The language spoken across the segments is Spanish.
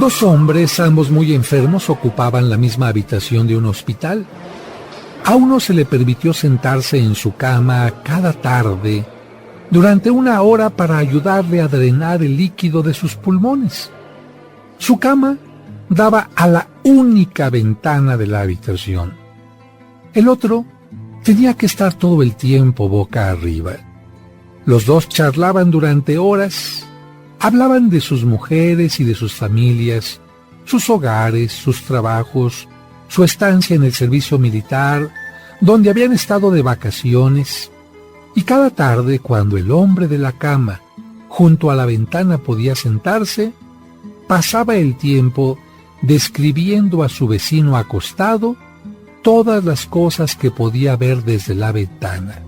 Dos hombres, ambos muy enfermos, ocupaban la misma habitación de un hospital. A uno se le permitió sentarse en su cama cada tarde durante 1 hora para ayudarle a drenar el líquido de sus pulmones. Su cama daba a la única ventana de la habitación. El otro tenía que estar todo el tiempo boca arriba. Los dos charlaban durante horas. Hablaban de sus mujeres y de sus familias, sus hogares, sus trabajos, su estancia en el servicio militar, donde habían estado de vacaciones. Y cada tarde, cuando el hombre de la cama junto a la ventana podía sentarse, pasaba el tiempo describiendo a su vecino acostado todas las cosas que podía ver desde la ventana.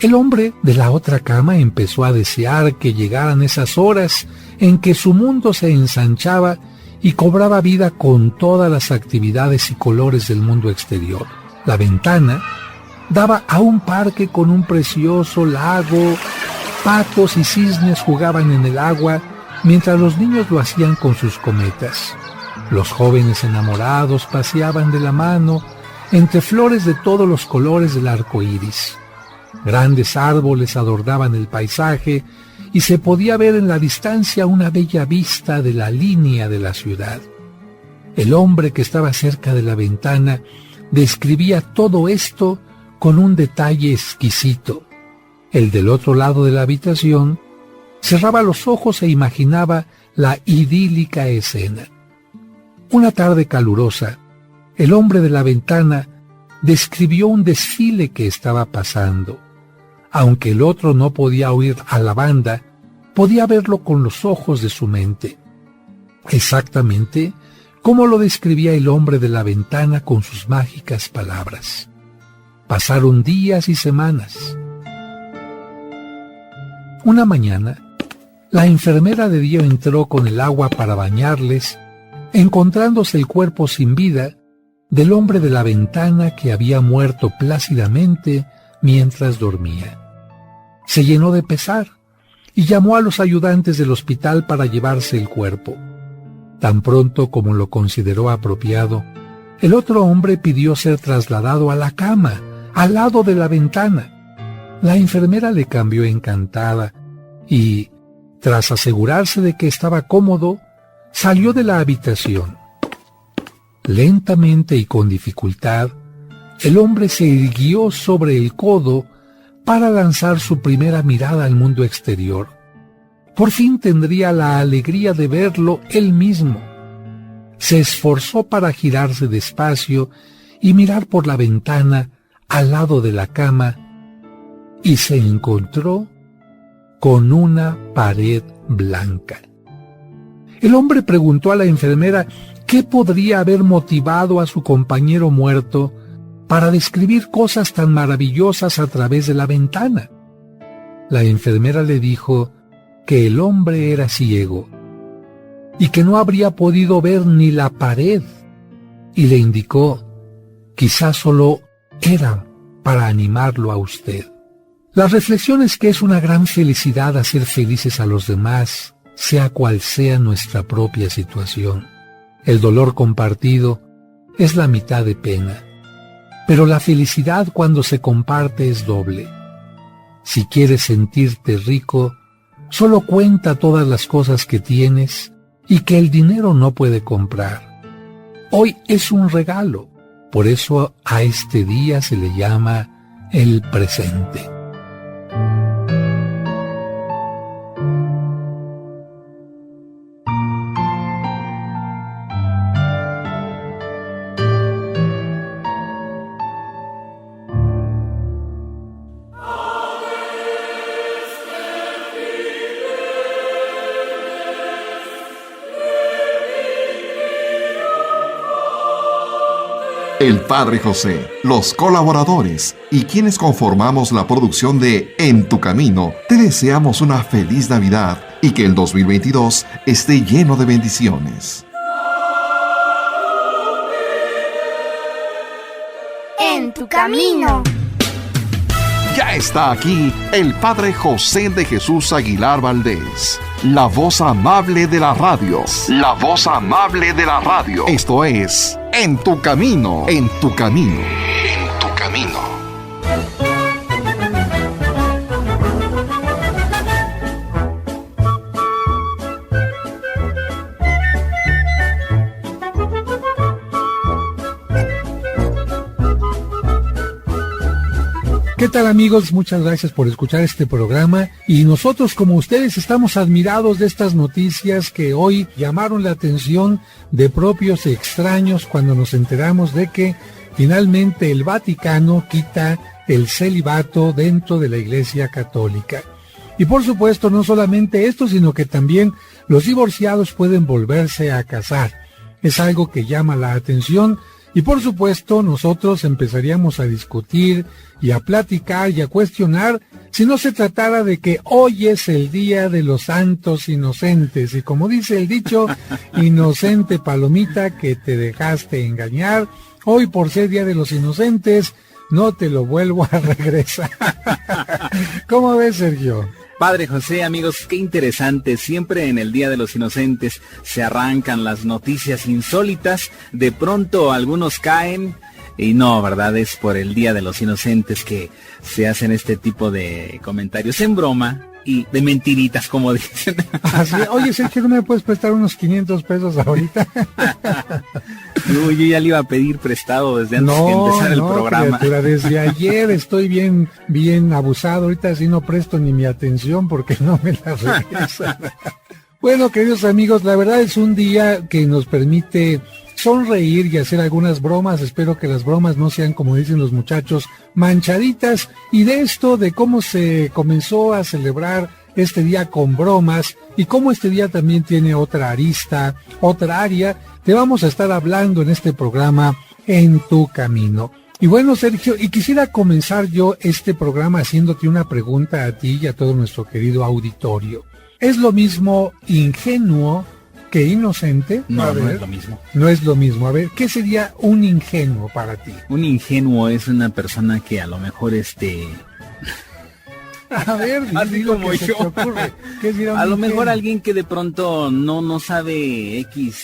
El hombre de la otra cama empezó a desear que llegaran esas horas en que su mundo se ensanchaba y cobraba vida con todas las actividades y colores del mundo exterior. La ventana daba a un parque con un precioso lago. Patos y cisnes jugaban en el agua mientras los niños lo hacían con sus cometas. Los jóvenes enamorados paseaban de la mano entre flores de todos los colores del arco iris. Grandes árboles adornaban el paisaje y se podía ver en la distancia una bella vista de la línea de la ciudad. El hombre que estaba cerca de la ventana describía todo esto con un detalle exquisito. El del otro lado de la habitación cerraba los ojos e imaginaba la idílica escena. Una tarde calurosa, el hombre de la ventana describió un desfile que estaba pasando. Aunque el otro no podía oír a la banda, podía verlo con los ojos de su mente. Exactamente como lo describía el hombre de la ventana con sus mágicas palabras. Pasaron días y semanas. Una mañana, la enfermera de día entró con el agua para bañarles, encontrándose el cuerpo sin vida del hombre de la ventana que había muerto plácidamente mientras dormía. Se llenó de pesar y llamó a los ayudantes del hospital para llevarse el cuerpo. Tan pronto como lo consideró apropiado, el otro hombre pidió ser trasladado a la cama, al lado de la ventana. La enfermera le cambió encantada y, tras asegurarse de que estaba cómodo, salió de la habitación. Lentamente y con dificultad, el hombre se irguió sobre el codo para lanzar su primera mirada al mundo exterior. Por fin tendría la alegría de verlo él mismo. Se esforzó para girarse despacio y mirar por la ventana al lado de la cama, y se encontró con una pared blanca. El hombre preguntó a la enfermera qué podría haber motivado a su compañero muerto para describir cosas tan maravillosas a través de la ventana. La enfermera le dijo que el hombre era ciego y que no habría podido ver ni la pared, y le indicó: quizás solo era para animarlo a usted. La reflexión es que es una gran felicidad hacer felices a los demás, sea cual sea nuestra propia situación. El dolor compartido es la mitad de pena, pero la felicidad cuando se comparte es doble. Si quieres sentirte rico, solo cuenta todas las cosas que tienes y que el dinero no puede comprar. Hoy es un regalo, por eso a este día se le llama el presente. El Padre José, los colaboradores y quienes conformamos la producción de En tu Camino, te deseamos una feliz Navidad y que el 2022 esté lleno de bendiciones. En tu camino. Ya está aquí el Padre José de Jesús Aguilar Valdés, la voz amable de la radio. La voz amable de la radio. Esto es En tu Camino. En tu Camino. En tu Camino. ¿Qué tal, amigos? Muchas gracias por escuchar este programa, y nosotros, como ustedes, estamos admirados de estas noticias que hoy llamaron la atención de propios y extraños cuando nos enteramos de que finalmente el Vaticano quita el celibato dentro de la Iglesia Católica. Y por supuesto, no solamente esto, sino que también los divorciados pueden volverse a casar. Es algo que llama la atención. Y por supuesto, nosotros empezaríamos a discutir y a platicar y a cuestionar si no se tratara de que hoy es el día de los santos inocentes. Y como dice el dicho, inocente palomita que te dejaste engañar, hoy por ser día de los inocentes, no te lo vuelvo a regresar. ¿Cómo ves, Sergio? Padre José, amigos, qué interesante. Siempre en el Día de los Inocentes se arrancan las noticias insólitas. De pronto algunos caen y no, ¿verdad? Es por el Día de los Inocentes que se hacen este tipo de comentarios en broma y de mentiritas, como dicen. Así, oye, Sergio, ¿no me puedes prestar unos 500 pesos ahorita? Yo ya le iba a pedir prestado desde antes de empezar el programa. Criatura, desde ayer estoy bien abusado. Ahorita sí no presto ni mi atención porque no me la regresan. Bueno, queridos amigos, la verdad es un día que nos permite sonreír y hacer algunas bromas. Espero que las bromas no sean, como dicen los muchachos, manchaditas. Y de esto, de cómo se comenzó a celebrar este día con bromas y cómo este día también tiene otra arista, otra área, te vamos a estar hablando en este programa En tu Camino. Y bueno, Sergio, y quisiera comenzar yo este programa haciéndote una pregunta a ti y a todo nuestro querido auditorio. ¿Es lo mismo ingenuo que inocente? No, no es lo mismo. No es lo mismo. A ver, ¿qué sería un ingenuo para ti? Un ingenuo es una persona que a lo mejor A ver, así como yo. ¿Qué será un a lo ingenuo? mejor alguien que de pronto no sabe X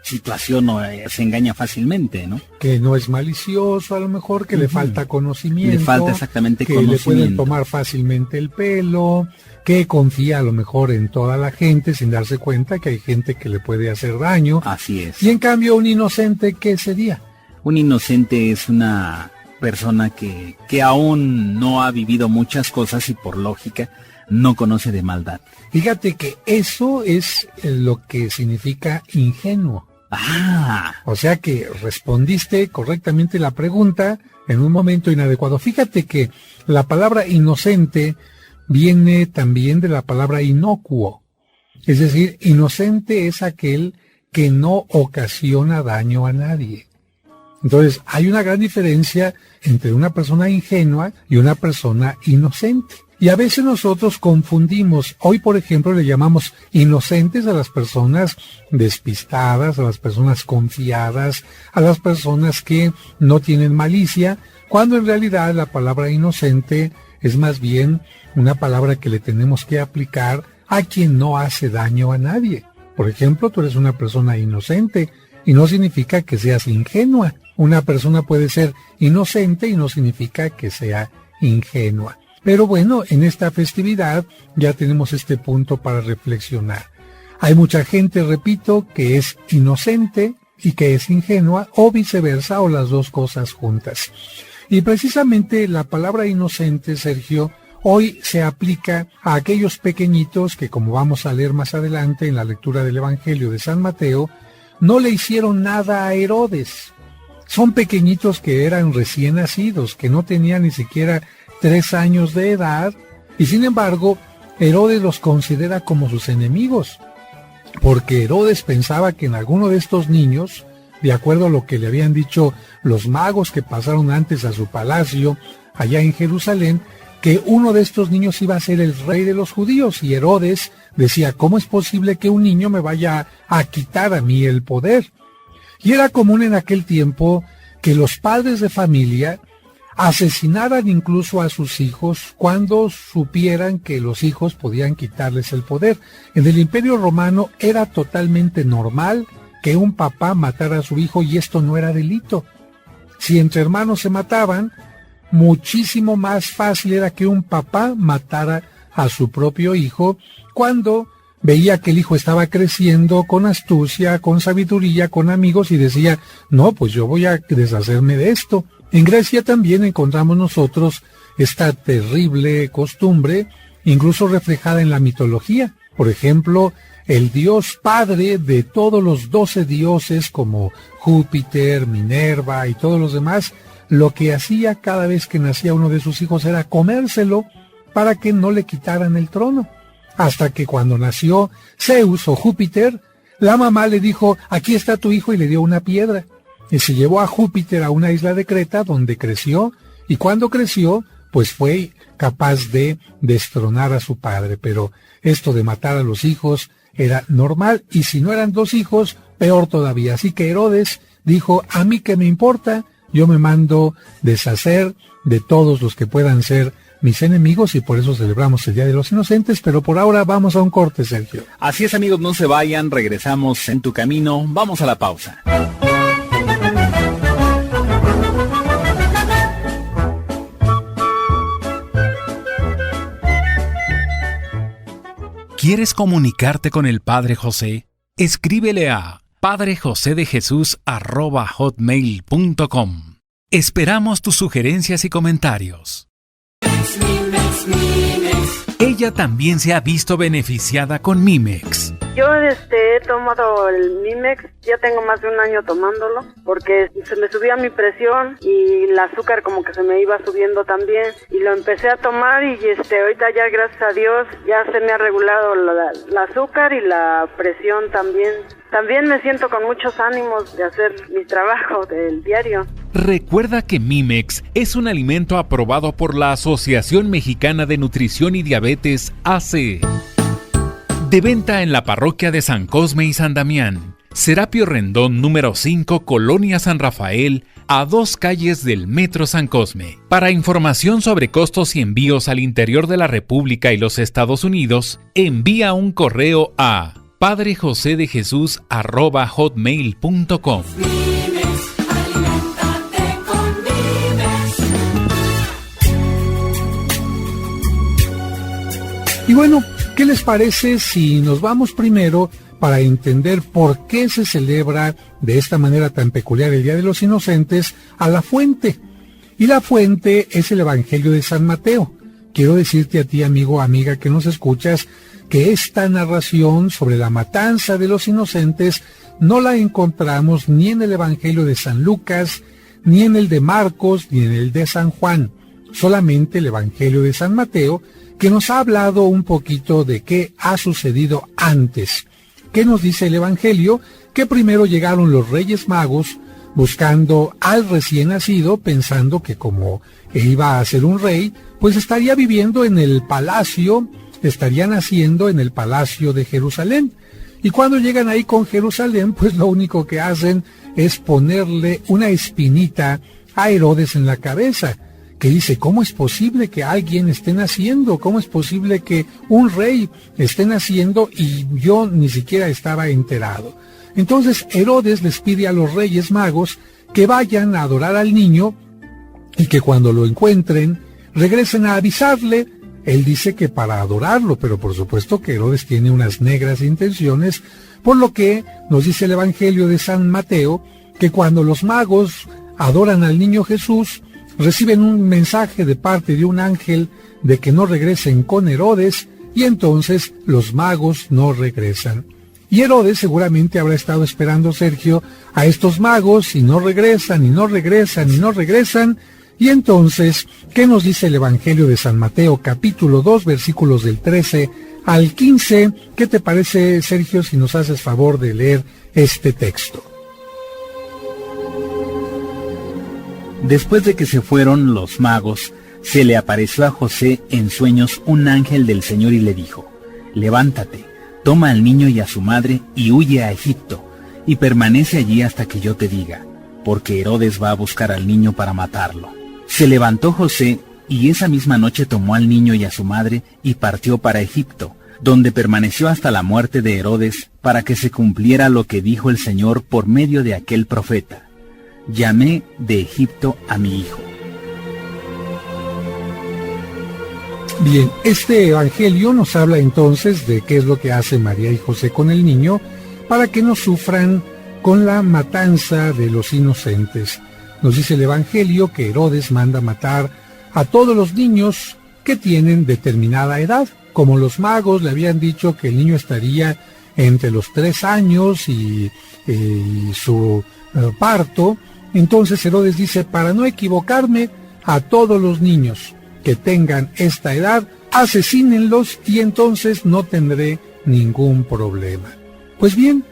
situación o se engaña fácilmente, ¿no? Que no es malicioso, a lo mejor, que le falta conocimiento. Le falta exactamente que conocimiento. Le pueden tomar fácilmente el pelo, que confía a lo mejor en toda la gente sin darse cuenta que hay gente que le puede hacer daño. Así es. Y en cambio, un inocente, ¿qué sería? Un inocente es una persona que aún no ha vivido muchas cosas y por lógica no conoce de maldad. Fíjate que eso es lo que significa ingenuo. Ah, O sea que respondiste correctamente la pregunta en un momento inadecuado. Fíjate que la palabra inocente viene también de la palabra inocuo. Es decir, inocente es aquel que no ocasiona daño a nadie. Entonces, hay una gran diferencia entre una persona ingenua y una persona inocente. Y a veces nosotros confundimos. Hoy, por ejemplo, le llamamos inocentes a las personas despistadas, a las personas confiadas, a las personas que no tienen malicia, cuando en realidad la palabra inocente es más bien una palabra que le tenemos que aplicar a quien no hace daño a nadie. Por ejemplo, tú eres una persona inocente y no significa que seas ingenua. Una persona puede ser inocente y no significa que sea ingenua. Pero bueno, en esta festividad ya tenemos este punto para reflexionar. Hay mucha gente, repito, que es inocente y que es ingenua, o viceversa, o las dos cosas juntas. Y precisamente la palabra inocente, Sergio, hoy se aplica a aquellos pequeñitos que, como vamos a leer más adelante en la lectura del Evangelio de San Mateo, no le hicieron nada a Herodes. Son pequeñitos que eran recién nacidos, que no tenían ni siquiera 3 años de edad, y sin embargo, Herodes los considera como sus enemigos, porque Herodes pensaba que en alguno de estos niños, de acuerdo a lo que le habían dicho los magos que pasaron antes a su palacio, allá en Jerusalén, que uno de estos niños iba a ser el rey de los judíos, y Herodes decía, ¿cómo es posible que un niño me vaya a quitar a mí el poder? Y era común en aquel tiempo que los padres de familia asesinaran incluso a sus hijos cuando supieran que los hijos podían quitarles el poder. En el Imperio Romano era totalmente normal que un papá matara a su hijo y esto no era delito. Si entre hermanos se mataban, muchísimo más fácil era que un papá matara a su propio hijo cuando veía que el hijo estaba creciendo con astucia, con sabiduría, con amigos y decía, no, pues yo voy a deshacerme de esto. En Grecia también encontramos nosotros esta terrible costumbre, incluso reflejada en la mitología. Por ejemplo, el dios padre de todos los 12 dioses como Júpiter, Minerva y todos los demás, lo que hacía cada vez que nacía uno de sus hijos era comérselo para que no le quitaran el trono. Hasta que cuando nació Zeus o Júpiter, la mamá le dijo, aquí está tu hijo, y le dio una piedra. Y se llevó a Júpiter a una isla de Creta donde creció, y cuando creció, pues fue capaz de destronar a su padre. Pero esto de matar a los hijos era normal, y si no eran 2 hijos, peor todavía. Así que Herodes dijo, a mí qué me importa, yo me mando deshacer de todos los que puedan ser mis enemigos, y por eso celebramos el Día de los Inocentes. Pero por ahora vamos a un corte, Sergio. Así es, amigos, no se vayan, regresamos en Tu Camino, vamos a la pausa. ¿Quieres comunicarte con el Padre José? Escríbele a padrejosedejesus@hotmail.com. Esperamos tus sugerencias y comentarios. Ella también se ha visto beneficiada con Mimex. Yo he tomado el Mimex, ya tengo más de un año tomándolo, porque se me subía mi presión y el azúcar como que se me iba subiendo también, y lo empecé a tomar y ahorita ya gracias a Dios ya se me ha regulado la azúcar y la presión también. También me siento con muchos ánimos de hacer mi trabajo del diario. Recuerda que Mimex es un alimento aprobado por la Asociación Mexicana de Nutrición y Diabetes AC. De venta en la parroquia de San Cosme y San Damián. Serapio Rendón número 5, Colonia San Rafael, a 2 calles del Metro San Cosme. Para información sobre costos y envíos al interior de la República y los Estados Unidos, envía un correo a padrejosedejesus@hotmail.com. Y bueno, ¿qué les parece si nos vamos primero para entender por qué se celebra de esta manera tan peculiar el Día de los Inocentes a la fuente? Y la fuente es el Evangelio de San Mateo. Quiero decirte a ti, amigo, amiga, que nos escuchas, que esta narración sobre la matanza de los inocentes no la encontramos ni en el Evangelio de San Lucas, ni en el de Marcos, ni en el de San Juan. Solamente el Evangelio de San Mateo, que nos ha hablado un poquito de qué ha sucedido antes. ¿Qué nos dice el Evangelio? Que primero llegaron los Reyes Magos buscando al recién nacido, pensando que como iba a ser un rey, pues estaría viviendo en el palacio, estaría naciendo en el palacio de Jerusalén. Y cuando llegan ahí con Jerusalén, pues lo único que hacen es ponerle una espinita a Herodes en la cabeza, que dice, ¿cómo es posible que alguien esté naciendo? ¿Cómo es posible que un rey esté naciendo y yo ni siquiera estaba enterado? Entonces Herodes les pide a los Reyes Magos que vayan a adorar al niño y que cuando lo encuentren regresen a avisarle. Él dice que para adorarlo, pero por supuesto que Herodes tiene unas negras intenciones, por lo que nos dice el Evangelio de San Mateo que cuando los magos adoran al niño Jesús, reciben un mensaje de parte de un ángel de que no regresen con Herodes, y entonces los magos no regresan. Y Herodes seguramente habrá estado esperando, Sergio, a estos magos, y no regresan, y no regresan, y no regresan. Y entonces, ¿qué nos dice el Evangelio de San Mateo, capítulo 2, versículos del 13 al 15? ¿Qué te parece, Sergio, si nos haces favor de leer este texto? Después de que se fueron los magos, se le apareció a José en sueños un ángel del Señor y le dijo, levántate, toma al niño y a su madre y huye a Egipto, y permanece allí hasta que yo te diga, porque Herodes va a buscar al niño para matarlo. Se levantó José, y esa misma noche tomó al niño y a su madre, y partió para Egipto, donde permaneció hasta la muerte de Herodes, para que se cumpliera lo que dijo el Señor por medio de aquel profeta: llamé de Egipto a mi hijo. Bien, este evangelio nos habla entonces de qué es lo que hace María y José con el niño para que no sufran con la matanza de los inocentes. Nos dice el evangelio que Herodes manda matar a todos los niños que tienen determinada edad. Como los magos le habían dicho que el niño estaría entre los 3 años y su parto, entonces Herodes dice, para no equivocarme, a todos los niños que tengan esta edad, asesínenlos y entonces no tendré ningún problema. Pues bien,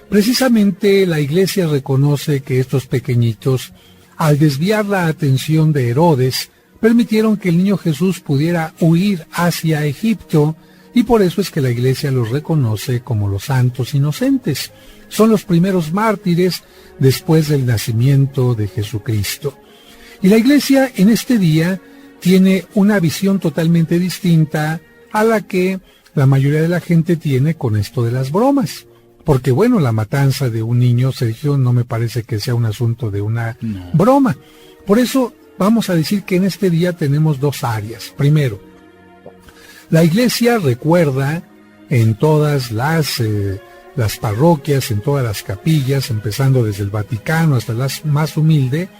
precisamente la Iglesia reconoce que estos pequeñitos, al desviar la atención de Herodes, permitieron que el niño Jesús pudiera huir hacia Egipto, y por eso es que la Iglesia los reconoce como los santos inocentes. Son los primeros mártires después del nacimiento de Jesucristo. Y la Iglesia en este día tiene una visión totalmente distinta a la que la mayoría de la gente tiene con esto de las bromas. Porque bueno, la matanza de un niño, Sergio, no me parece que sea un asunto de una broma. Por eso vamos a decir que en este día tenemos 2 áreas. Primero, la Iglesia recuerda en todas las parroquias, en todas las capillas, empezando desde el Vaticano hasta la más humilde,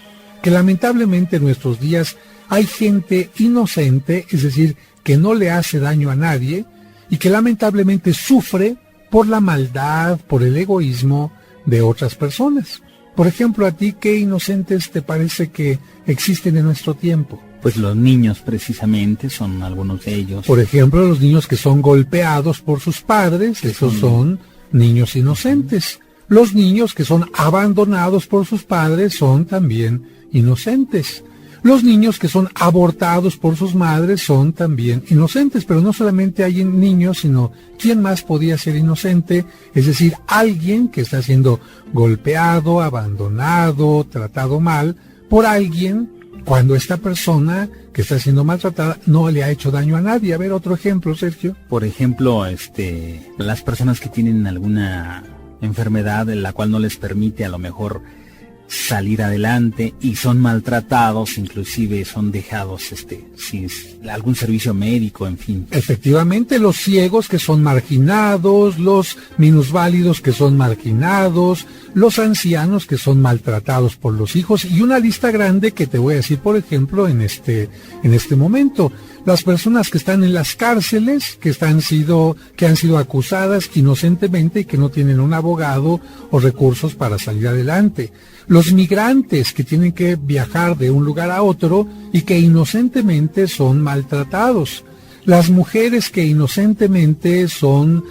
que lamentablemente en nuestros días hay gente inocente, es decir, que no le hace daño a nadie y que lamentablemente sufre por la maldad, por el egoísmo de otras personas. Por ejemplo, a ti, ¿qué inocentes te parece que existen en nuestro tiempo? Pues los niños precisamente son algunos de ellos. Por ejemplo, los niños que son golpeados por sus padres, esos son niños inocentes. Los niños que son abandonados por sus padres son también inocentes. Los niños que son abortados por sus madres son también inocentes, pero no solamente hay niños, sino ¿quién más podía ser inocente? Es decir, alguien que está siendo golpeado, abandonado, tratado mal por alguien, cuando esta persona que está siendo maltratada no le ha hecho daño a nadie. A ver, otro ejemplo, Sergio. Por ejemplo, las personas que tienen alguna enfermedad en la cual no les permite a lo mejor salir adelante y son maltratados, inclusive son dejados sin algún servicio médico, en fin. Efectivamente, los ciegos que son marginados, los minusválidos que son marginados, los ancianos que son maltratados por los hijos, y una lista grande que te voy a decir, por ejemplo, en este momento. Las personas que están en las cárceles, que han sido acusadas inocentemente y que no tienen un abogado o recursos para salir adelante. Los migrantes que tienen que viajar de un lugar a otro y que inocentemente son maltratados. Las mujeres que inocentemente son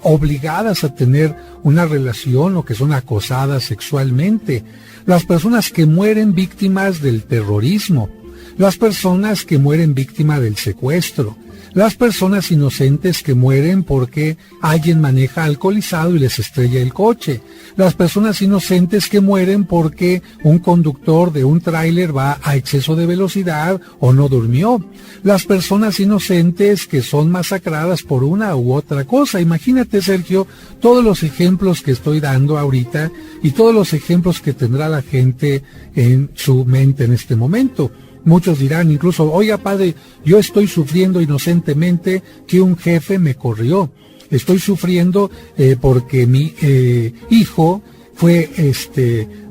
obligadas a tener una relación o que son acosadas sexualmente. Las personas que mueren víctimas del terrorismo. Las personas que mueren víctima del secuestro, las personas inocentes que mueren porque alguien maneja alcoholizado y les estrella el coche, las personas inocentes que mueren porque un conductor de un tráiler va a exceso de velocidad o no durmió, las personas inocentes que son masacradas por una u otra cosa. Imagínate, Sergio, todos los ejemplos que estoy dando ahorita y todos los ejemplos que tendrá la gente en su mente en este momento. Muchos dirán incluso, oiga padre, yo estoy sufriendo inocentemente que un jefe me corrió. Estoy sufriendo porque mi hijo fue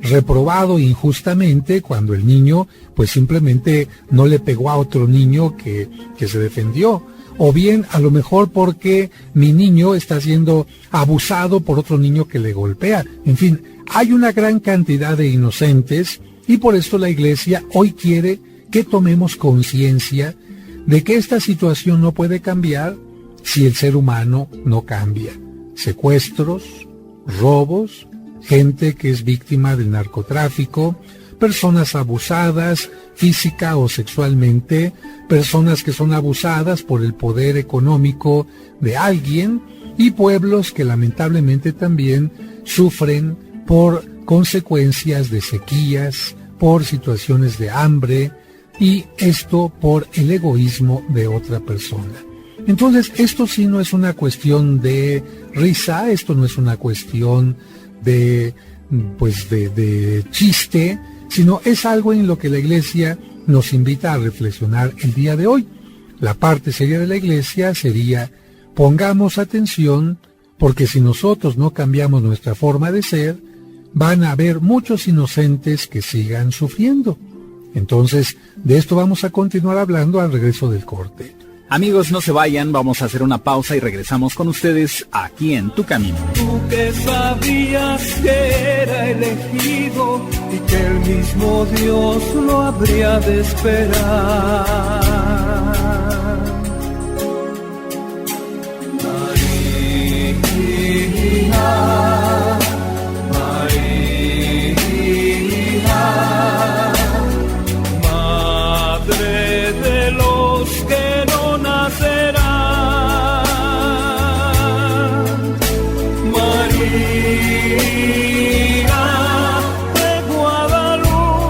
reprobado injustamente cuando el niño pues simplemente no le pegó a otro niño que se defendió. O bien a lo mejor porque mi niño está siendo abusado por otro niño que le golpea. En fin, hay una gran cantidad de inocentes y por esto la Iglesia hoy quiere que tomemos conciencia de que esta situación no puede cambiar si el ser humano no cambia. Secuestros, robos, gente que es víctima del narcotráfico, personas abusadas física o sexualmente, personas que son abusadas por el poder económico de alguien y pueblos que lamentablemente también sufren por consecuencias de sequías, por situaciones de hambre, y esto por el egoísmo de otra persona. Entonces, esto sí no es una cuestión de risa, esto no es una cuestión de chiste, sino es algo en lo que la Iglesia nos invita a reflexionar el día de hoy. La parte seria de la Iglesia sería: pongamos atención, porque si nosotros no cambiamos nuestra forma de ser, van a haber muchos inocentes que sigan sufriendo. Entonces, de esto vamos a continuar hablando al regreso del corte. Amigos, no se vayan, vamos a hacer una pausa y regresamos con ustedes aquí en Tu Camino. Tú que sabías que era elegido y que el mismo Dios lo habría de esperar. Madre de los que no nacerán, María de Guadalupe,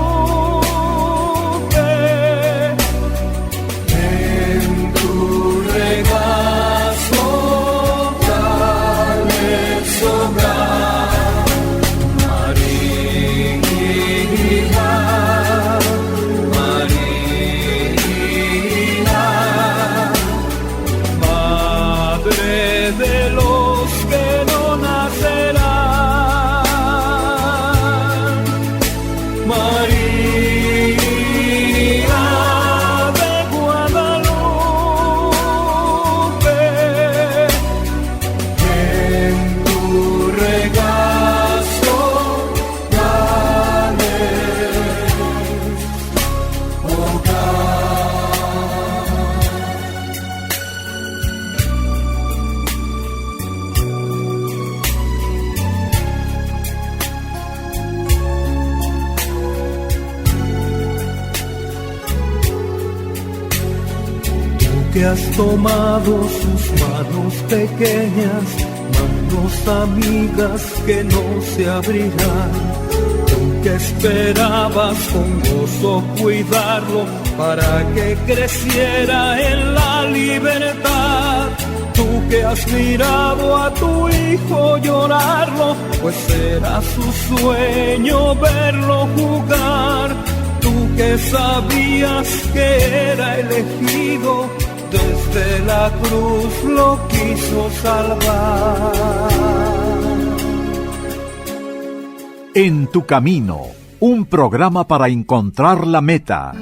en tu regazo dale sobrar, María, Madre de los que no nacerán, María de Guadalupe, en tu regazo dale que has tomado sus manos pequeñas, manos amigas que no se abrirán. Tú que esperabas con gozo cuidarlo para que creciera en la libertad. Tú que has mirado a tu hijo llorarlo, pues era su sueño verlo jugar. Tú que sabías que era elegido, desde la cruz lo quiso salvar. En tu camino, un programa para encontrar la meta.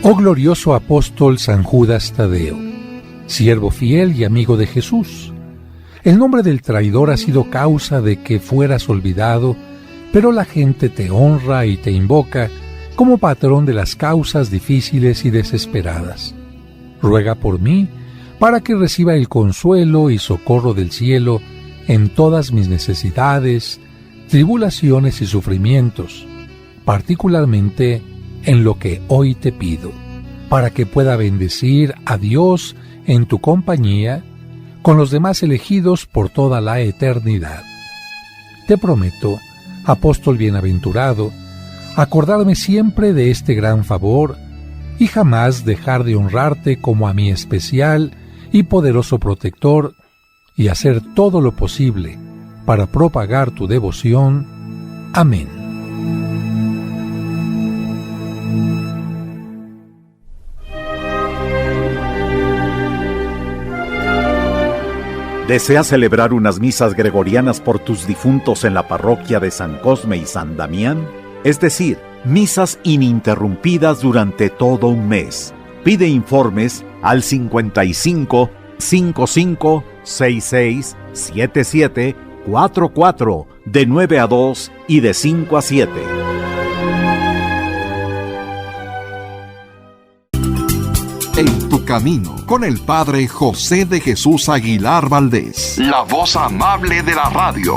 Oh glorioso apóstol San Judas Tadeo, siervo fiel y amigo de Jesús, el nombre del traidor ha sido causa de que fueras olvidado, pero la gente te honra y te invoca como patrón de las causas difíciles y desesperadas. Ruega por mí para que reciba el consuelo y socorro del cielo en todas mis necesidades, tribulaciones y sufrimientos, particularmente en lo que hoy te pido, para que pueda bendecir a Dios en tu compañía con los demás elegidos por toda la eternidad. Te prometo, apóstol bienaventurado, acordarme siempre de este gran favor y jamás dejar de honrarte como a mi especial y poderoso protector, y hacer todo lo posible para propagar tu devoción. Amén. ¿Deseas celebrar unas misas gregorianas por tus difuntos en la parroquia de San Cosme y San Damián? Es decir, misas ininterrumpidas durante todo un mes. Pide informes al 55 55 66 77 44 de 9 a 2 y de 5 a 7. En tu camino, con el Padre José de Jesús Aguilar Valdés, la voz amable de la radio.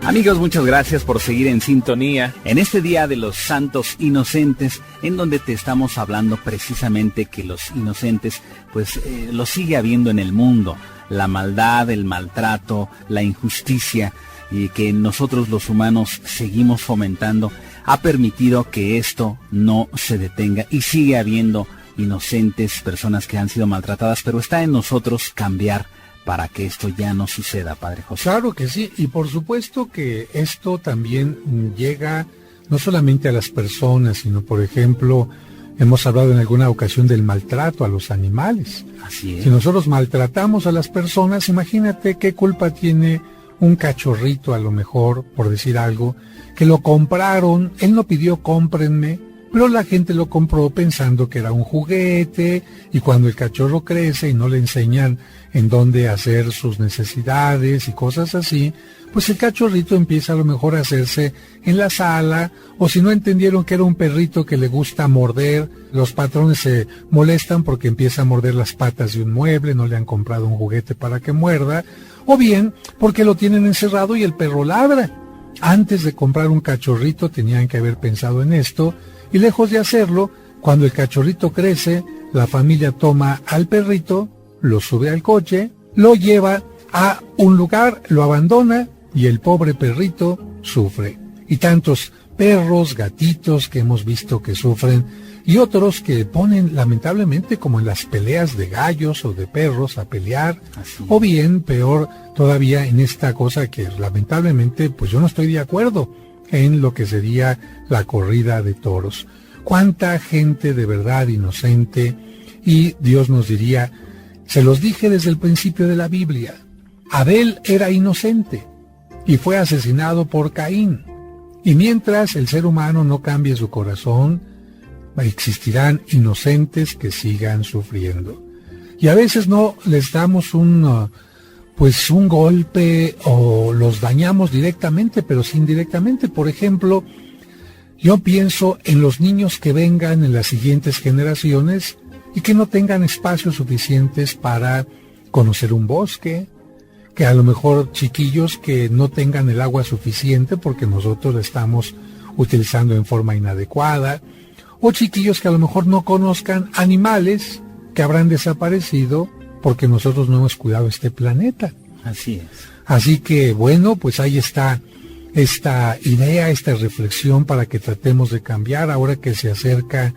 Amigos, muchas gracias por seguir en sintonía en este Día de los Santos Inocentes, en donde te estamos hablando precisamente que los inocentes, pues los sigue habiendo en el mundo. la maldad, el maltrato, la injusticia y que nosotros los humanos seguimos fomentando, ha permitido que esto no se detenga y sigue habiendo inocentes, personas que han sido maltratadas, pero está en nosotros cambiar para que esto ya no suceda, Padre José. Claro que sí, y por supuesto que esto también llega no solamente a las personas, sino, por ejemplo, hemos hablado en alguna ocasión del maltrato a los animales. Así es. Si nosotros maltratamos a las personas, imagínate qué culpa tiene un cachorrito, a lo mejor, por decir algo, que lo compraron, él no pidió cómprenme, pero la gente lo compró pensando que era un juguete, y cuando el cachorro crece y no le enseñan en dónde hacer sus necesidades y cosas así, pues el cachorrito empieza a lo mejor a hacerse en la sala, o si no entendieron que era un perrito que le gusta morder, los patrones se molestan porque empieza a morder las patas de un mueble, no le han comprado un juguete para que muerda, o bien porque lo tienen encerrado y el perro ladra. Antes de comprar un cachorrito tenían que haber pensado en esto, y lejos de hacerlo, cuando el cachorrito crece, la familia toma al perrito, lo sube al coche, lo lleva a un lugar, lo abandona y el pobre perrito sufre. Y tantos perros, gatitos que hemos visto que sufren y otros que ponen lamentablemente como en las peleas de gallos o de perros a pelear. Así. O bien, peor todavía, en esta cosa que lamentablemente pues yo no estoy de acuerdo en lo que sería la corrida de toros. Cuánta gente de verdad inocente, y Dios nos diría, se los dije desde el principio de la Biblia, Abel era inocente y fue asesinado por Caín, y mientras el ser humano no cambie su corazón, existirán inocentes que sigan sufriendo. Y a veces no les damos un golpe o los dañamos directamente, pero sí indirectamente. Por ejemplo, yo pienso en los niños que vengan en las siguientes generaciones y que no tengan espacios suficientes para conocer un bosque, que a lo mejor chiquillos que no tengan el agua suficiente porque nosotros la estamos utilizando en forma inadecuada, o chiquillos que a lo mejor no conozcan animales que habrán desaparecido porque nosotros no hemos cuidado este planeta. Así es. Así que bueno, pues ahí está esta idea, esta reflexión para que tratemos de cambiar ahora que se acerca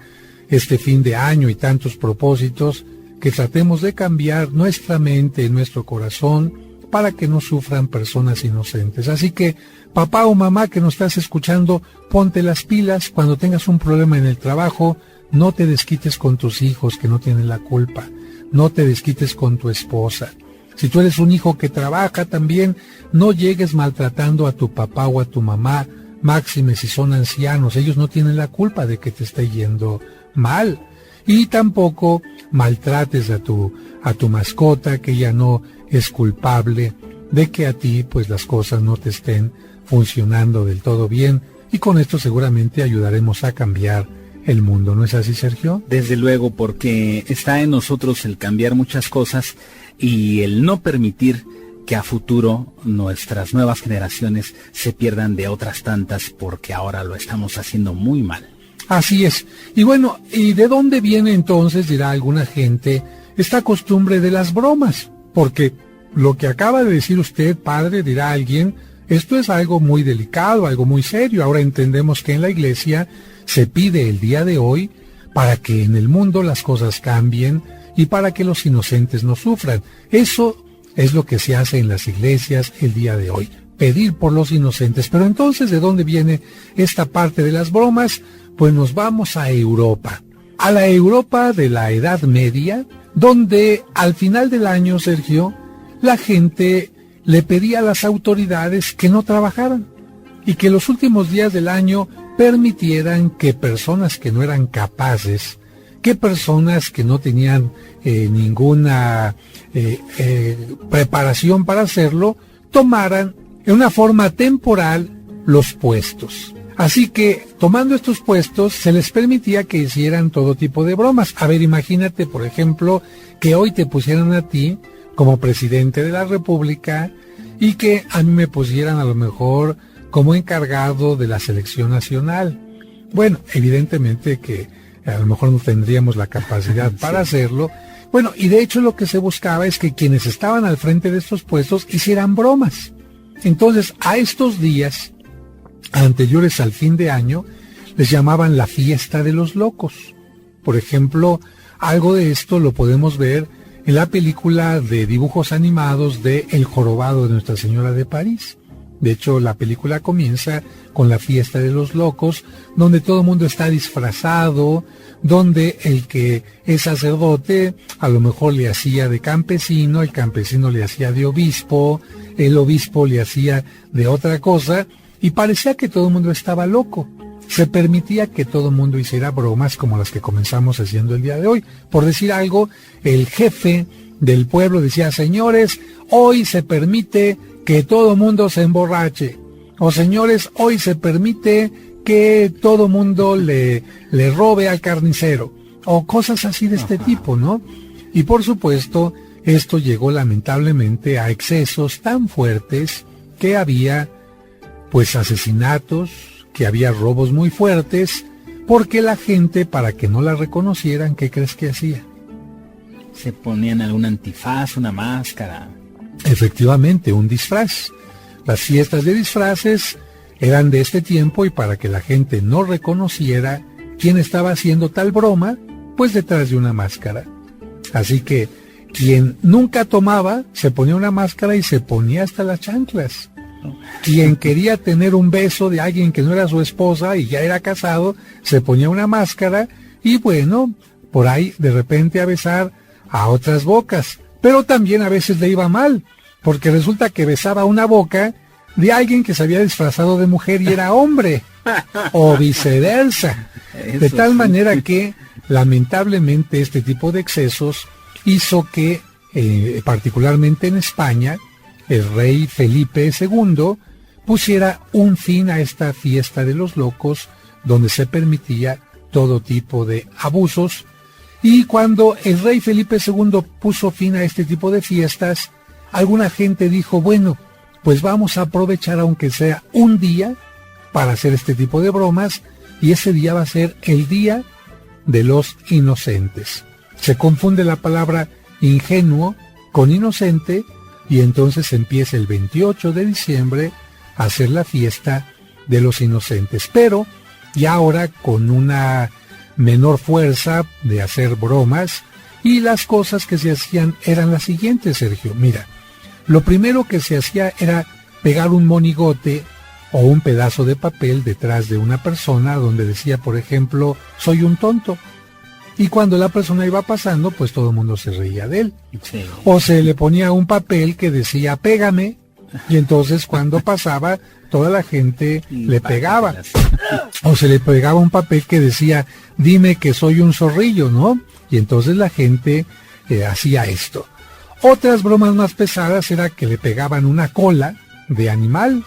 este fin de año y tantos propósitos, que tratemos de cambiar nuestra mente, nuestro corazón, para que no sufran personas inocentes. Así que, papá o mamá que nos estás escuchando, ponte las pilas. Cuando tengas un problema en el trabajo, no te desquites con tus hijos que no tienen la culpa. No te desquites con tu esposa. Si tú eres un hijo que trabaja también, no llegues maltratando a tu papá o a tu mamá, máxime si son ancianos. Ellos no tienen la culpa de que te esté yendo mal. Y tampoco maltrates a tu mascota, que ella no es culpable de que a ti pues las cosas no te estén funcionando del todo bien, y con esto seguramente ayudaremos a cambiar el mundo. ¿No es así, Sergio? Desde luego, porque está en nosotros el cambiar muchas cosas y el no permitir que a futuro nuestras nuevas generaciones se pierdan de otras tantas, porque ahora lo estamos haciendo muy mal. Así es. Y bueno, ¿y de dónde viene entonces, dirá alguna gente, esta costumbre de las bromas? Porque lo que acaba de decir usted, padre, dirá alguien, esto es algo muy delicado, algo muy serio. Ahora entendemos que en la iglesia se pide el día de hoy para que en el mundo las cosas cambien y para que los inocentes no sufran. Eso es lo que se hace en las iglesias el día de hoy, pedir por los inocentes. Pero entonces, ¿de dónde viene esta parte de las bromas? Pues nos vamos a Europa, a la Europa de la Edad Media, donde al final del año, Sergio, la gente le pedía a las autoridades que no trabajaran y que los últimos días del año permitieran que personas que no eran capaces, que personas que no tenían ninguna preparación para hacerlo, tomaran en una forma temporal los puestos. Así que, tomando estos puestos, se les permitía que hicieran todo tipo de bromas. A ver, imagínate, por ejemplo, que hoy te pusieran a ti como presidente de la República y que a mí me pusieran a lo mejor como encargado de la selección nacional. Bueno, evidentemente que a lo mejor no tendríamos la capacidad para hacerlo, Bueno, y de hecho lo que se buscaba es que quienes estaban al frente de estos puestos hicieran bromas. Entonces, a estos días anteriores al fin de año, les llamaban la fiesta de los locos. Por ejemplo, algo de esto lo podemos ver en la película de dibujos animados de El jorobado de Nuestra Señora de París. De hecho, la película comienza con la fiesta de los locos, donde todo el mundo está disfrazado, donde el que es sacerdote a lo mejor le hacía de campesino, el campesino le hacía de obispo, el obispo le hacía de otra cosa, y parecía que todo el mundo estaba loco. Se permitía que todo el mundo hiciera bromas como las que comenzamos haciendo el día de hoy. Por decir algo, el jefe del pueblo decía: señores, hoy se permite que todo mundo se emborrache. O señores, hoy se permite que todo mundo le robe al carnicero. O cosas así de este tipo, ¿no? Y por supuesto, esto llegó lamentablemente a excesos tan fuertes que había, pues, asesinatos, que había robos muy fuertes, porque la gente, para que no la reconocieran, ¿qué crees que hacía? Se ponían algún antifaz, una máscara. Efectivamente, un disfraz. Las fiestas de disfraces eran de este tiempo, y para que la gente no reconociera quién estaba haciendo tal broma, pues detrás de una máscara. Así que quien nunca tomaba se ponía una máscara y se ponía hasta las chanclas. Quien quería tener un beso de alguien que no era su esposa y ya era casado, se ponía una máscara y bueno, por ahí de repente a besar a otras bocas. Pero también a veces le iba mal, porque resulta que besaba una boca de alguien que se había disfrazado de mujer y era hombre, o viceversa. De tal manera que, lamentablemente, este tipo de excesos hizo que, particularmente en España, el rey Felipe II pusiera un fin a esta fiesta de los locos, donde se permitía todo tipo de abusos. Y cuando el rey Felipe II puso fin a este tipo de fiestas, alguna gente dijo: bueno, pues vamos a aprovechar aunque sea un día para hacer este tipo de bromas, y ese día va a ser el Día de los Inocentes. Se confunde la palabra ingenuo con inocente, y entonces empieza el 28 de diciembre a hacer la fiesta de los inocentes. Pero ya ahora con una menor fuerza de hacer bromas, y las cosas que se hacían eran las siguientes, Sergio. Mira, lo primero que se hacía era pegar un monigote o un pedazo de papel detrás de una persona donde decía, por ejemplo, soy un tonto. Y cuando la persona iba pasando, pues todo el mundo se reía de él. Sí. O se le ponía un papel que decía, pégame, y entonces cuando pasaba, toda la gente le pegaba. O se le pegaba un papel que decía, dime que soy un zorrillo, ¿no? Y entonces la gente hacía esto. Otras bromas más pesadas era que le pegaban una cola de animal,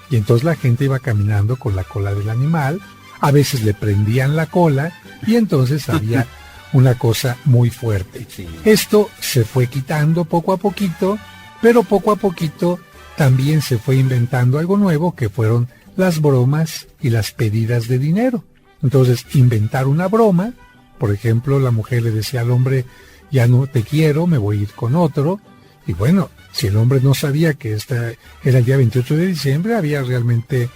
y entonces la gente iba caminando con la cola del animal. A veces le prendían la cola, y entonces había una cosa muy fuerte. Sí. Esto se fue quitando poco a poquito, pero poco a poquito también se fue inventando algo nuevo, que fueron las bromas y las pedidas de dinero. Entonces, inventar una broma, por ejemplo, la mujer le decía al hombre, ya no te quiero, me voy a ir con otro. Y bueno, si el hombre no sabía que este era el día 28 de diciembre, había realmente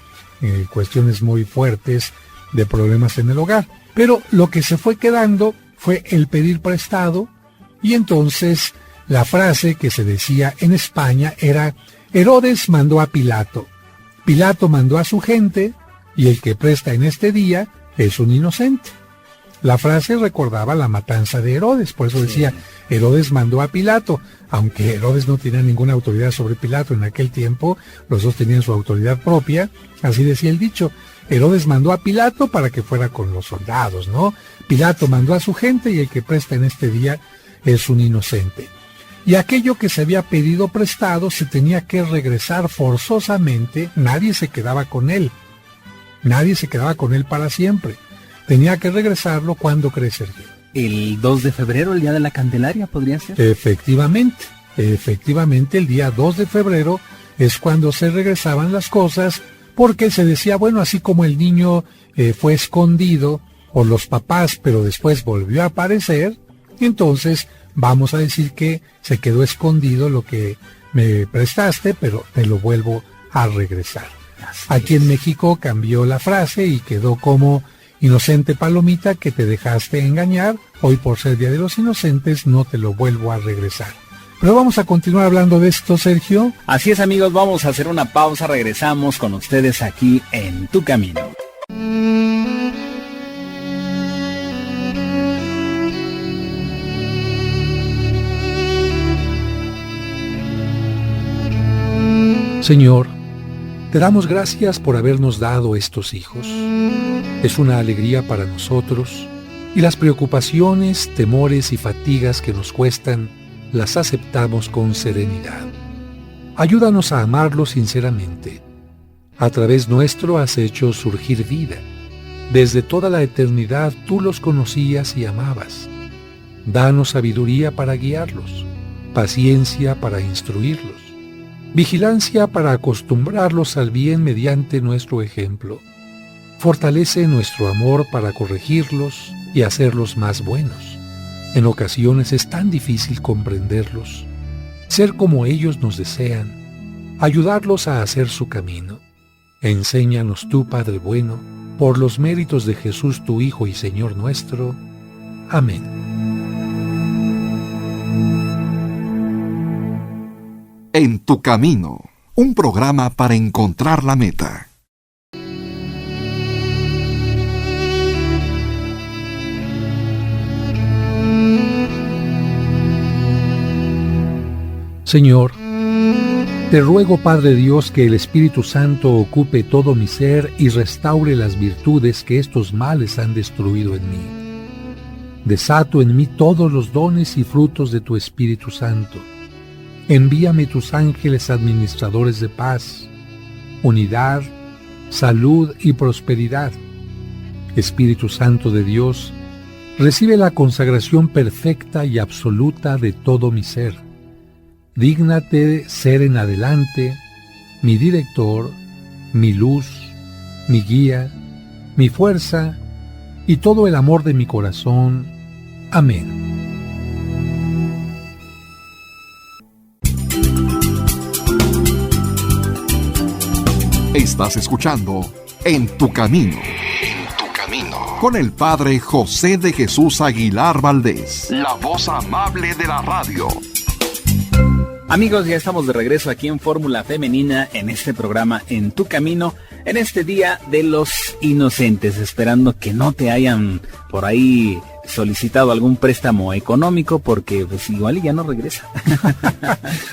cuestiones muy fuertes de problemas en el hogar. Pero lo que se fue quedando fue el pedir prestado, y entonces la frase que se decía en España era, Herodes mandó a Pilato, Pilato mandó a su gente, y el que presta en este día es un inocente. La frase recordaba la matanza de Herodes, por eso decía, Herodes mandó a Pilato, aunque Herodes no tenía ninguna autoridad sobre Pilato en aquel tiempo, los dos tenían su autoridad propia, así decía el dicho. Herodes mandó a Pilato para que fuera con los soldados, ¿no? Pilato mandó a su gente, y el que presta en este día es un inocente. Y aquello que se había pedido prestado se tenía que regresar forzosamente, nadie se quedaba con él. Nadie se quedaba con él para siempre. Tenía que regresarlo. ¿Cuándo crees, Sergio? ¿El 2 de febrero, el día de la Candelaria, podría ser? Efectivamente, el día 2 de febrero es cuando se regresaban las cosas, porque se decía, bueno, así como el niño fue escondido por los papás, pero después volvió a aparecer, entonces vamos a decir que se quedó escondido lo que me prestaste, pero te lo vuelvo a regresar. Aquí en México cambió la frase y quedó como inocente palomita que te dejaste engañar, hoy por ser Día de los Inocentes no te lo vuelvo a regresar. Pero vamos a continuar hablando de esto, Sergio. Así es, amigos, vamos a hacer una pausa, regresamos con ustedes aquí en Tu Camino. Señor, te damos gracias por habernos dado estos hijos. Es una alegría para nosotros y las preocupaciones, temores y fatigas que nos cuestan las aceptamos con serenidad. Ayúdanos a amarlos sinceramente. A través nuestro has hecho surgir vida. Desde toda la eternidad tú los conocías y amabas. Danos sabiduría para guiarlos, paciencia para instruirlos, vigilancia para acostumbrarlos al bien mediante nuestro ejemplo. Fortalece nuestro amor para corregirlos y hacerlos más buenos. En ocasiones es tan difícil comprenderlos, ser como ellos nos desean, ayudarlos a hacer su camino. Enséñanos tú, Padre bueno, por los méritos de Jesús tu Hijo y Señor nuestro. Amén. En Tu Camino, un programa para encontrar la meta. Señor, te ruego, Padre Dios, que el Espíritu Santo ocupe todo mi ser y restaure las virtudes que estos males han destruido en mí. Desato en mí todos los dones y frutos de tu Espíritu Santo. Envíame tus ángeles administradores de paz, unidad, salud y prosperidad. Espíritu Santo de Dios, recibe la consagración perfecta y absoluta de todo mi ser. Dígnate ser en adelante mi director, mi luz, mi guía, mi fuerza y todo el amor de mi corazón. Amén. Estás escuchando En Tu Camino. En Tu Camino. Con el Padre José de Jesús Aguilar Valdés, la voz amable de la radio. Amigos, ya estamos de regreso aquí en Fórmula Femenina, en este programa En Tu Camino, en este Día de los Inocentes, esperando que no te hayan por ahí solicitado algún préstamo económico, porque pues igual ya no regresa.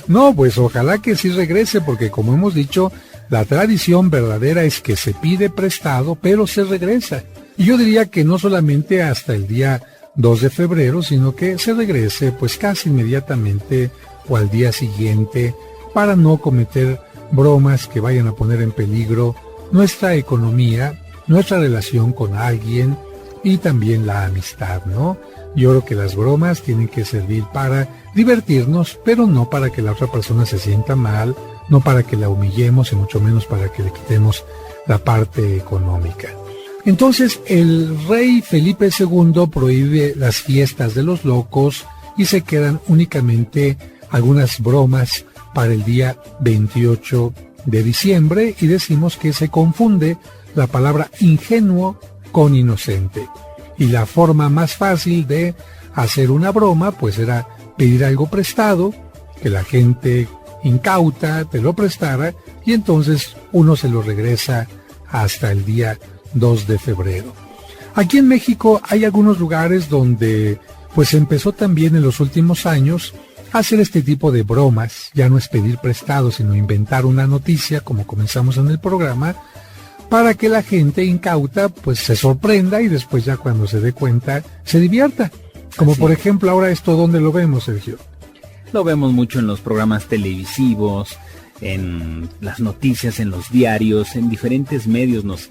No, pues ojalá que sí regrese, porque como hemos dicho, la tradición verdadera es que se pide prestado, pero se regresa. Y yo diría que no solamente hasta el día 2 de febrero, sino que se regrese pues casi inmediatamente o al día siguiente, para no cometer bromas que vayan a poner en peligro nuestra economía, nuestra relación con alguien y también la amistad, ¿no? Yo creo que las bromas tienen que servir para divertirnos, pero no para que la otra persona se sienta mal, no para que la humillemos y mucho menos para que le quitemos la parte económica. Entonces el rey Felipe II prohíbe las fiestas de los locos y se quedan únicamente algunas bromas para el día 28 de diciembre y decimos que se confunde la palabra ingenuo con inocente. Y la forma más fácil de hacer una broma pues era pedir algo prestado, que la gente incauta te lo prestara y entonces uno se lo regresa hasta el día 2 de febrero. Aquí en México hay algunos lugares donde pues empezó también en los últimos años hacer este tipo de bromas. Ya no es pedir prestado, sino inventar una noticia, como comenzamos en el programa, para que la gente incauta pues se sorprenda y después ya cuando se dé cuenta se divierta. Como por ejemplo ahora esto, ¿dónde lo vemos, Sergio? Lo vemos mucho en los programas televisivos, en las noticias, en los diarios, en diferentes medios nos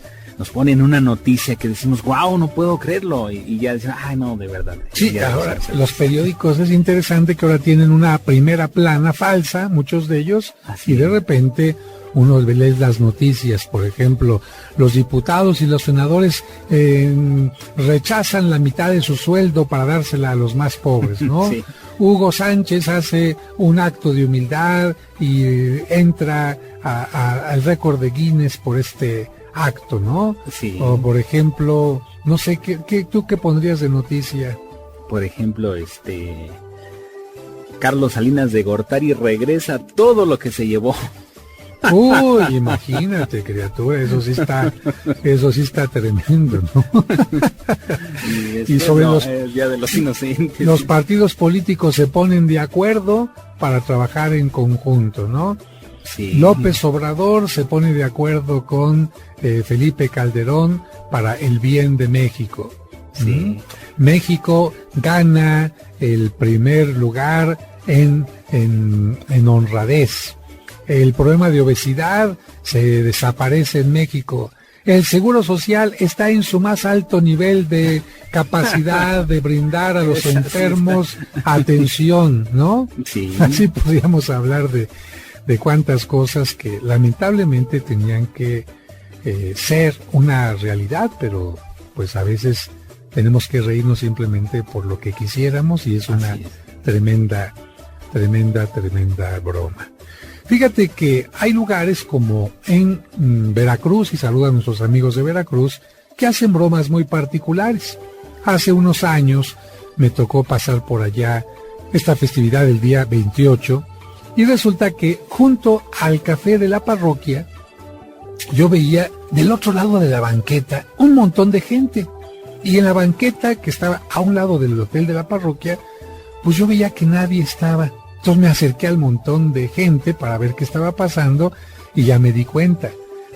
ponen una noticia que decimos, wow, no puedo creerlo, y ya dicen, ay, no, de verdad. Sí, ahora los periódicos es interesante que ahora tienen una primera plana falsa, muchos de ellos, y de repente uno lee las noticias, por ejemplo, los diputados y los senadores rechazan la mitad de su sueldo para dársela a los más pobres, ¿no? Sí. Hugo Sánchez hace un acto de humildad y entra al récord de Guinness por este acto, ¿no? Sí. O por ejemplo, no sé, ¿tú qué pondrías de noticia? Por ejemplo, Carlos Salinas de Gortari regresa todo lo que se llevó. Uy, imagínate, criatura, eso sí está tremendo, ¿no? Y sobre el Día de los Inocentes. Los partidos políticos se ponen de acuerdo para trabajar en conjunto, ¿no? Sí. López Obrador se pone de acuerdo con Felipe Calderón para el bien de México. Sí. México gana el primer lugar en honradez. El problema de obesidad se desaparece en México. El Seguro Social está en su más alto nivel de capacidad de brindar a los enfermos atención, ¿no? Sí. Así podríamos hablar de cuántas cosas que lamentablemente tenían que ser una realidad, pero pues a veces tenemos que reírnos simplemente por lo que quisiéramos y es una tremenda broma. Fíjate que hay lugares como en Veracruz, y saludo a nuestros amigos de Veracruz, que hacen bromas muy particulares. Hace unos años me tocó pasar por allá esta festividad del día 28 y resulta que junto al café de la parroquia yo veía del otro lado de la banqueta un montón de gente. Y en la banqueta que estaba a un lado del hotel de la parroquia, pues yo veía que nadie estaba. Entonces me acerqué al montón de gente para ver qué estaba pasando y ya me di cuenta.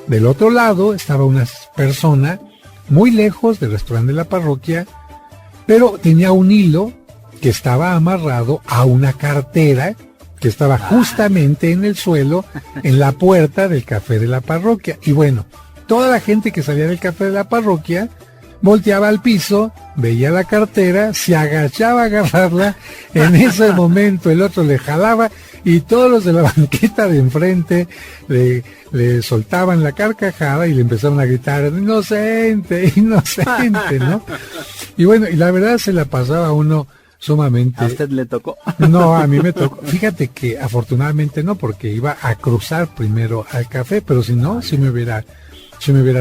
Del otro lado estaba una persona muy lejos del restaurante de la parroquia, pero tenía un hilo que estaba amarrado a una cartera que estaba justamente en el suelo, en la puerta del café de la parroquia. Y bueno, toda la gente que salía del café de la parroquia volteaba al piso, veía la cartera, se agachaba a agarrarla, en ese momento el otro le jalaba y todos los de la banqueta de enfrente le soltaban la carcajada y le empezaron a gritar, inocente, inocente, ¿no? Y bueno, y la verdad se la pasaba uno sumamente... ¿A usted le tocó? No, a mí me tocó. Fíjate que afortunadamente no, porque iba a cruzar primero al café, pero si no, sí me hubiera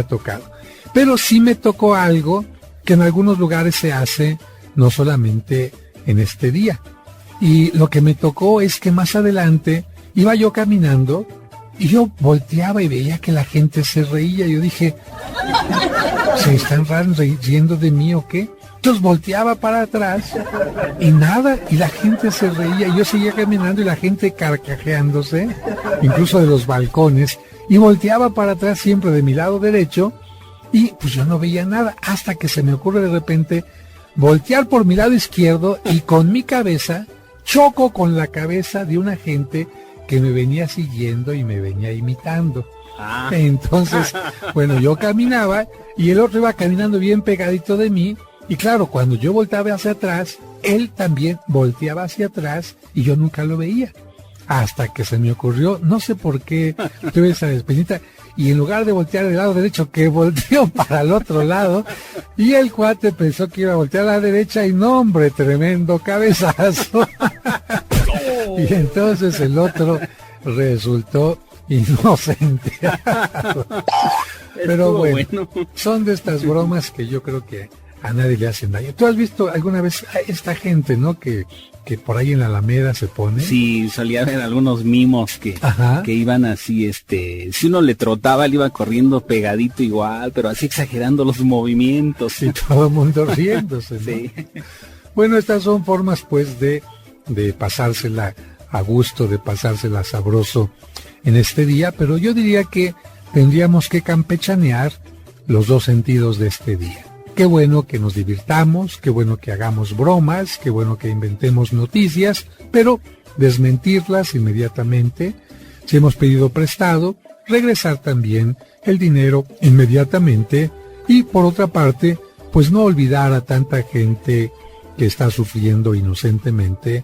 tocado. Pero sí me tocó algo que en algunos lugares se hace, no solamente en este día. Y lo que me tocó es que más adelante iba yo caminando y yo volteaba y veía que la gente se reía. Yo dije, ¿se están riendo de mí o qué? Entonces volteaba para atrás y nada, y la gente se reía. Y yo seguía caminando y la gente carcajeándose, incluso de los balcones. Y volteaba para atrás siempre de mi lado derecho. Y pues yo no veía nada, hasta que se me ocurre de repente voltear por mi lado izquierdo y con mi cabeza choco con la cabeza de una gente que me venía siguiendo y me venía imitando. Entonces, bueno, yo caminaba y el otro iba caminando bien pegadito de mí. Y claro, cuando yo volteaba hacia atrás, él también volteaba hacia atrás y yo nunca lo veía. Hasta que se me ocurrió, no sé por qué tuve esa despenita, y en lugar de voltear del lado derecho, que volteó para el otro lado, y el cuate pensó que iba a voltear a la derecha, y no, hombre, tremendo cabezazo. Y entonces el otro resultó inocente. Pero bueno, son de estas bromas que yo creo que a nadie le hacen daño. ¿Tú has visto alguna vez a esta gente, no? Que por ahí en la Alameda se pone. Sí, solía ver algunos mimos que iban así, si uno le trotaba, él iba corriendo pegadito igual, pero así exagerando los movimientos. Y todo el mundo riéndose, ¿no? Sí. Bueno, estas son formas, pues, de pasársela a gusto, de pasársela sabroso en este día, pero yo diría que tendríamos que campechanear los dos sentidos de este día. Qué bueno que nos divirtamos, qué bueno que hagamos bromas, qué bueno que inventemos noticias, pero desmentirlas inmediatamente. Si hemos pedido prestado, regresar también el dinero inmediatamente. Y por otra parte, pues no olvidar a tanta gente que está sufriendo inocentemente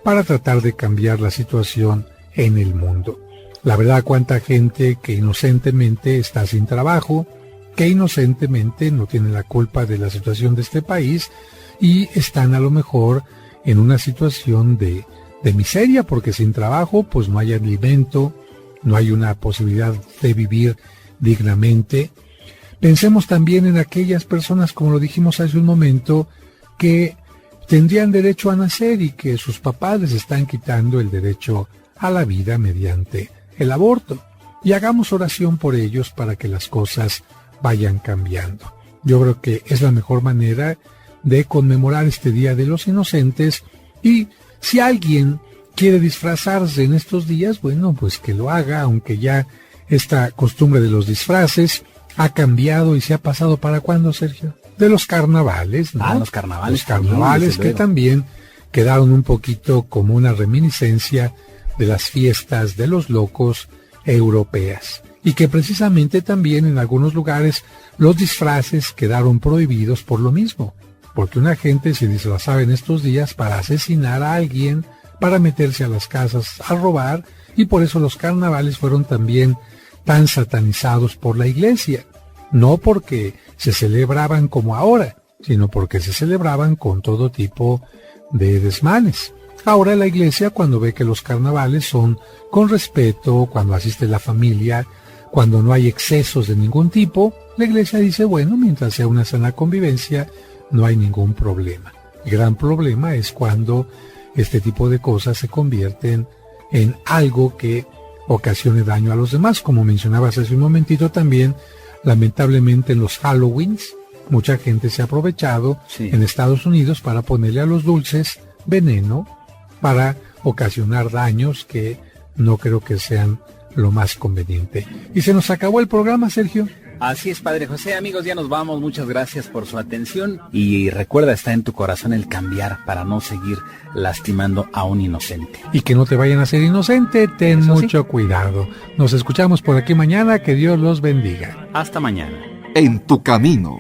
para tratar de cambiar la situación en el mundo. La verdad, cuánta gente que inocentemente está sin trabajo, que inocentemente no tienen la culpa de la situación de este país y están a lo mejor en una situación de miseria, porque sin trabajo pues no hay alimento, no hay una posibilidad de vivir dignamente. Pensemos también en aquellas personas, como lo dijimos hace un momento, que tendrían derecho a nacer y que sus papás les están quitando el derecho a la vida mediante el aborto. Y hagamos oración por ellos para que las cosas vayan cambiando. Yo creo que es la mejor manera de conmemorar este Día de los Inocentes, y si alguien quiere disfrazarse en estos días, bueno, pues que lo haga, aunque ya esta costumbre de los disfraces ha cambiado y se ha pasado. ¿Para cuándo, Sergio? De los carnavales, ¿no? Los carnavales. Los carnavales que también quedaron un poquito como una reminiscencia de las fiestas de los locos europeas. Y que precisamente también en algunos lugares los disfraces quedaron prohibidos por lo mismo. Porque una gente se disfrazaba en estos días para asesinar a alguien, para meterse a las casas a robar, y por eso los carnavales fueron también tan satanizados por la iglesia. No porque se celebraban como ahora, sino porque se celebraban con todo tipo de desmanes. Ahora la iglesia, cuando ve que los carnavales son con respeto, cuando asiste la familia, cuando no hay excesos de ningún tipo, la iglesia dice, bueno, mientras sea una sana convivencia, no hay ningún problema. El gran problema es cuando este tipo de cosas se convierten en algo que ocasione daño a los demás. Como mencionabas hace un momentito también, lamentablemente en los Halloweens, mucha gente se ha aprovechado en Estados Unidos para ponerle a los dulces veneno para ocasionar daños que no creo que sean lo más conveniente. Y se nos acabó el programa, Sergio. Así es, Padre José. Amigos, ya nos vamos. Muchas gracias por su atención. Y recuerda, está en tu corazón el cambiar para no seguir lastimando a un inocente. Y que no te vayan a ser inocente, ten mucho cuidado. Nos escuchamos por aquí mañana. Que Dios los bendiga. Hasta mañana. En tu camino.